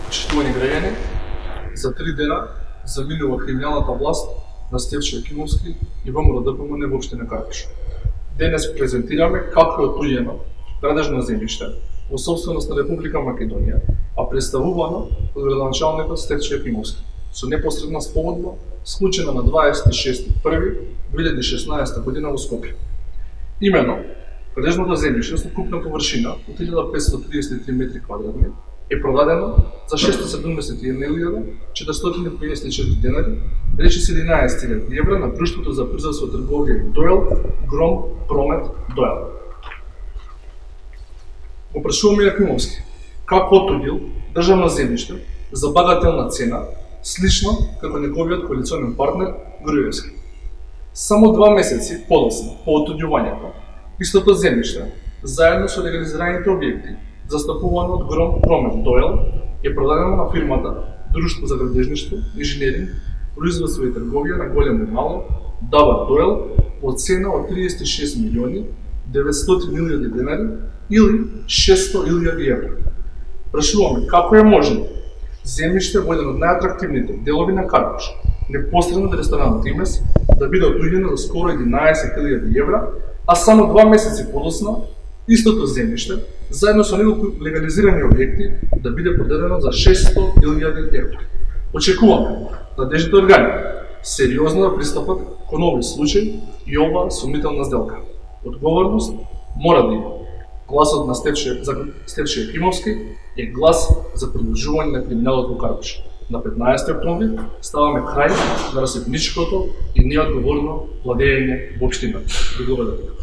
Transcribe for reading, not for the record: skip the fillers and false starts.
Почитувани граѓани, за 3 дена заминува криминалната власт на Стефчо Јакимовски и ВМРО ДПМН во општина Кarbаш. Денес презентираме како е отуѓено градежно земјиште во сопственост на Република Македонија, а представувано од градоначалникот Стефчо Јакимовски со непосредна спогодба склучена на 26.1.2016 година во Скопје. Имено, градежното земјиште со купна површина од 1533 метри квадратни е продадено за 671.454 денари, речиси 11.000 евра на Друштвото за призорство трговија Дојл, Гром, Промет, Дојл. Го прашуваме Јакимовски како отуѓил државно земјиште за багателна цена, слично како неговиот коалиционен партнер Груевски. Само 2 месеци подоцна по отуѓувањето, истото земјиште, заедно со легализираните објекти, застапувано од Гром Промет Дојл, е продадено на фирмата Друштво за градежништво, инженеринг, производство и трговија на големо и мало, Дава Дојл, во цена од 36.900.000 денари или 600.000 евра. Прашуваме како е можно земјиште во еден од најатрактивните делови на Карбаш, непосредно од ресторанот Имес, да биде отуѓено за скоро 11.000 евра, а само 2 месеци подоцна истото земјиште, заедно со него легализирани објекти, да биде продадено за 600.000 евра. Очекуваме надежните органи сериозно да пристапат кон овој случај и оваа сумнителна сделка. Одговорност мора да има. Гласот на Стефчо Јакимовски е глас за продолжување на криминалот во Карбаш. На 15 октомври ставаме крај на расипничкото и неодговорно владење во општината. Благодарам.